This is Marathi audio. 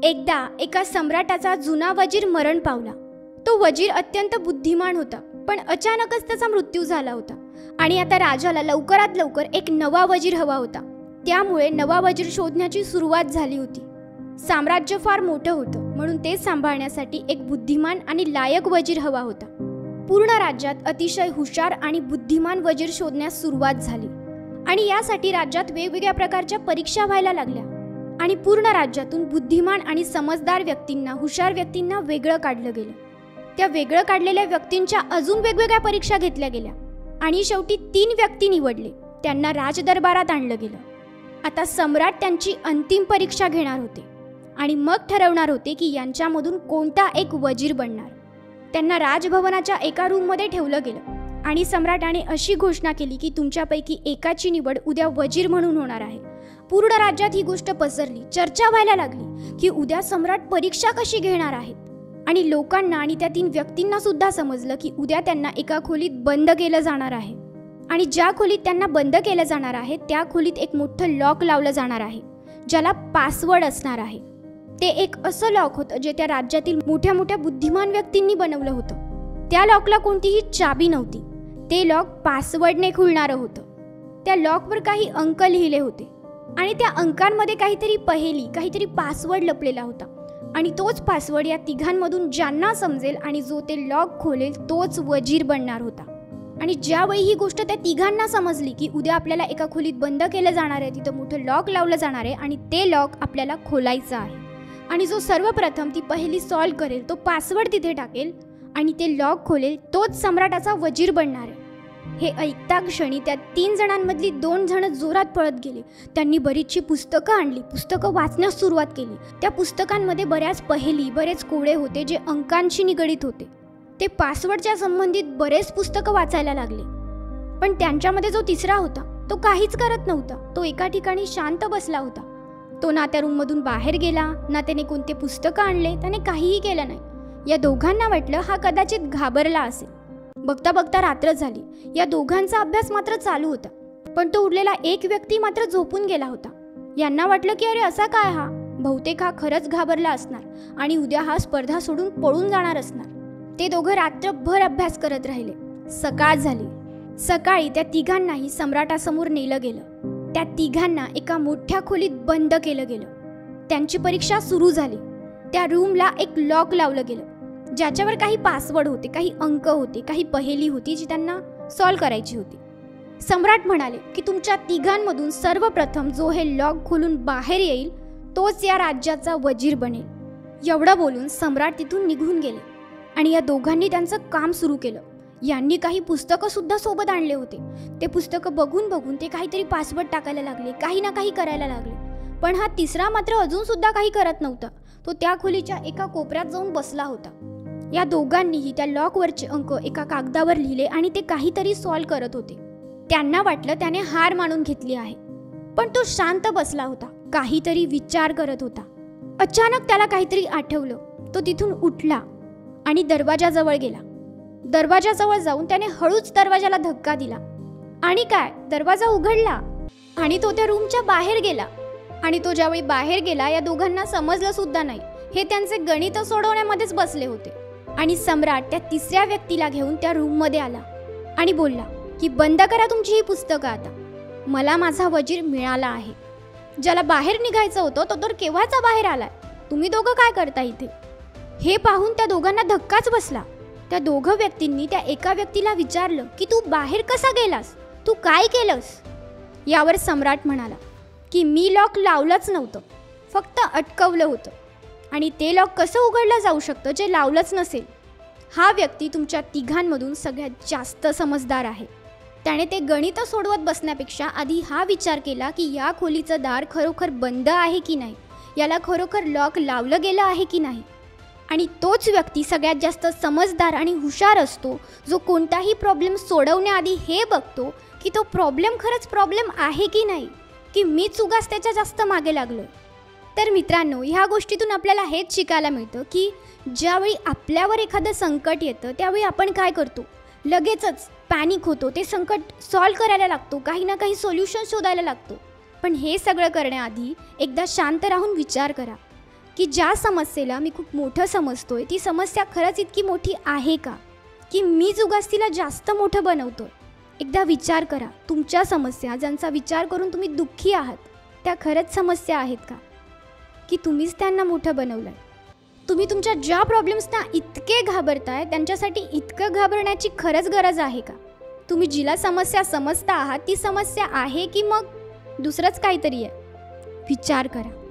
एकदा एका सम्राटाचा जुना वजीर मरण पावला। तो वजीर अत्यंत बुद्धिमान होता, पण अचानकच त्याचा मृत्यू झाला होता आणि आता राजाला लवकरात लवकर एक नवा वजीर हवा होता। त्यामुळे नवा वजीर शोधण्याची सुरुवात झाली होती। साम्राज्य फार मोठं होतं, म्हणून ते सांभाळण्यासाठी एक बुद्धिमान आणि लायक वजीर हवा होता। पूर्ण राज्यात अतिशय हुशार आणि बुद्धिमान वजीर शोधण्यास सुरुवात झाली आणि यासाठी राज्यात वेगवेगळ्या प्रकारच्या परीक्षा व्हायला लागल्या आणि पूर्ण राज्यातून बुद्धिमान आणि समजदार व्यक्तींना, हुशार व्यक्तींना वेगळं काढलं गेलं। त्या वेगळं काढलेल्या व्यक्तींच्या अजून वेगवेगळ्या परीक्षा घेतल्या गेल्या आणि शेवटी 3 व्यक्ती निवडले। त्यांना राजदरबारात आणलं गेलं। आता सम्राट त्यांची अंतिम परीक्षा घेणार होते आणि मग ठरवणार होते की यांच्यामधून कोणता एक वजीर बनणार। त्यांना राजभवनाच्या एका रूममध्ये ठेवलं गेलं आणि सम्राटाने अशी घोषणा केली की तुमच्यापैकी एकाची निवड उद्या वजीर म्हणून होणार आहे। पूर्ण राज्यात ही गोष्ट पसरली, चर्चा व्हायला लागली की उद्या सम्राट परीक्षा कशी घेणार आहेत आणि लोकांना आणि त्या 3 व्यक्तींना सुद्धा समजलं की उद्या त्यांना एका खोलीत बंद केलं जाणार आहे आणि ज्या खोलीत त्यांना बंद केलं जाणार आहे त्या खोलीत एक मोठं लॉक लावलं जाणार आहे, ज्याला पासवर्ड असणार आहे। ते एक असं लॉक होतं जे त्या राज्यातील मोठ्या मोठ्या बुद्धिमान व्यक्तींनी बनवलं होतं। त्या लॉकला कोणतीही चाबी नव्हती, ते लॉक पासवर्डने खुलणारं होतं। त्या लॉकवर काही अंक लिहिले होते आणि त्या अंकांमध्ये काहीतरी पहेली, काहीतरी पासवर्ड लपलेला होता आणि तोच पासवर्ड या तिघांमधून ज्यांना समजेल आणि जो ते लॉक खोलेल तोच वजीर बनणार होता। आणि ज्यावेळी ही गोष्ट त्या तिघांना समजली की उद्या आपल्याला एका खोलीत बंद केलं जाणार आहे, तिथं मोठं लॉक लावलं जाणार आहे आणि ते लॉक आपल्याला खोलायचं आहे आणि जो सर्वप्रथम ती पहेली सॉल्व्ह करेल, तो पासवर्ड तिथे टाकेल आणि ते लॉक खोलेल, तोच सम्राटाचा वजीर बनणार आहे। हे ऐकता क्षणी त्या 3 जणांमधली 2 जण जोरात पळत गेले। त्यांनी बरीचशी पुस्तकं आणली, पुस्तकं वाचण्यास सुरुवात केली। त्या पुस्तकांमध्ये बऱ्याच पहेली, बरेच कोडे होते जे अंकांशी निगडीत होते। ते पासवर्डच्या संबंधित बरेच पुस्तकं वाचायला लागले, पण त्यांच्यामध्ये जो तिसरा होता तो काहीच करत नव्हता। तो एका ठिकाणी शांत बसला होता। तो ना त्या रूममधून बाहेर गेला, ना त्याने कोणते पुस्तकं आणले, त्याने काहीही केलं नाही। या दोघांना वाटलं हा कदाचित घाबरला असेल। बघता बघता रात्र झाली। या दोघांचा अभ्यास मात्र चालू होता, पण तो उरलेला एक व्यक्ती मात्र झोपून गेला होता। यांना वाटलं की अरे असा काय हा, बहुतेक हा खरंच घाबरला असणार आणि उद्या हा स्पर्धा सोडून पळून जाणार असणार। ते दोघं रात्रभर अभ्यास करत राहिले। सकाळ झाली। सकाळी त्या तिघांनाही सम्राटासमोर नेलं गेलं। त्या तिघांना एका मोठ्या खोलीत बंद केलं गेलं। त्यांची परीक्षा सुरू झाली। त्या रूमला एक लॉक लावलं गेलं ज्याच्यावर काही पासवर्ड होते, काही अंक होते, काही पहेली होती जी त्यांना सॉल्व्ह करायची होती। सम्राट म्हणाले की तुमच्या तिघांमधून सर्वप्रथम जो हे लॉक खोलून बाहेर येईल तोच या राज्याचा वजीर बनेल। एवढं बोलून सम्राट तिथून निघून गेले आणि या दोघांनी त्यांचं काम सुरू केलं। यांनी काही पुस्तकं सुद्धा सोबत आणले होते। ते पुस्तकं बघून बघून ते काहीतरी पासवर्ड टाकायला लागले, काही ना काही करायला लागले, पण हा तिसरा मात्र अजून सुद्धा काही करत नव्हता। तो त्या खोलीच्या एका कोपऱ्यात जाऊन बसला होता। या दोघांनीही त्या लॉकवरचे अंक एका कागदावर लिहिले आणि ते काहीतरी सॉल्व्ह करत होते। त्यांना वाटलं त्याने हार मानून घेतली आहे, पण तो शांत बसला होता, काहीतरी विचार करत होता। अचानक त्याला काहीतरी आठवलं। तो तिथून उठला आणि दरवाजाजवळ गेला। दरवाजाजवळ जाऊन त्याने हळूच दरवाजाला धक्का दिला आणि काय, दरवाजा उघडला आणि तो त्या रूमच्या बाहेर गेला। आणि तो ज्यावेळी बाहेर गेला या दोघांना समजलं सुद्धा नाही। हे त्यांचे गणित सोडवण्यामध्येच बसले होते आणि सम्राट त्या तिसऱ्या व्यक्तीला घेऊन त्या रूममध्ये आला आणि बोलला की बंद करा तुमची ही पुस्तकं आता। मला माझा वजीर मिळाला आहे। ज्याला बाहेर निघायचं होतं तो तर केव्हाचा बाहेर आलाय। तुम्ही दोघं काय करता इथे? हे पाहून त्या दोघांना धक्काच बसला। त्या दोघं व्यक्तींनी त्या एका व्यक्तीला विचारलं की तू बाहेर कसा गेलास, तू काय केलंस? यावर सम्राट म्हणाला की मी लॉक लावलंच नव्हतं, फक्त अटकवलं होतं आणि ते लॉक कसं उघडलं जाऊ शकतं जे लावलंच नसेल। हा व्यक्ती तुमच्या तिघांमधून सगळ्यात जास्त समजदार आहे। त्याने ते गणित सोडवत बसण्यापेक्षा आधी हा विचार केला की या खोलीचं दार खरोखर बंद आहे की नाही, याला खरोखर लॉक लावलं गेलं आहे की नाही। आणि तोच व्यक्ती सगळ्यात जास्त समजदार आणि हुशार असतो जो कोणताही प्रॉब्लेम सोडवण्याआधी हे बघतो की तो प्रॉब्लेम खरंच प्रॉब्लेम आहे की नाही, की मीच उगाच त्याच्या जास्त मागे लागलोय। तर मित्रांनो, ह्या गोष्टीतून आपल्याला हेच शिकायला मिळतं की ज्यावेळी आपल्यावर एखादं संकट येतं त्यावेळी आपण काय करतो, लगेचच पॅनिक होतो, ते संकट सॉल्व्ह करायला लागतो, काही ना काही सोल्युशन शोधायला लागतो। पण हे सगळं करण्याआधी एकदा शांत राहून विचार करा की ज्या समस्येला मी खूप मोठं समजतोय ती समस्या खरंच इतकी मोठी आहे का, की मीच उगाच तिला जास्त मोठं बनवतोय. एकदा विचार करा, तुमच्या समस्या ज्यांचा विचार करून तुम्ही दुःखी आहात त्या खरंच समस्या आहेत का, की तुम्हीच त्यांना मोठं बनवलं आहे. तुम्ही तुमच्या ज्या प्रॉब्लेम्सना इतके घाबरताय त्यांच्यासाठी इतकं घाबरण्याची खरंच गरज आहे का. तुम्ही जिला समस्या समजता आहात ती समस्या आहे की मग दुसरंच काहीतरी आहे. विचार करा.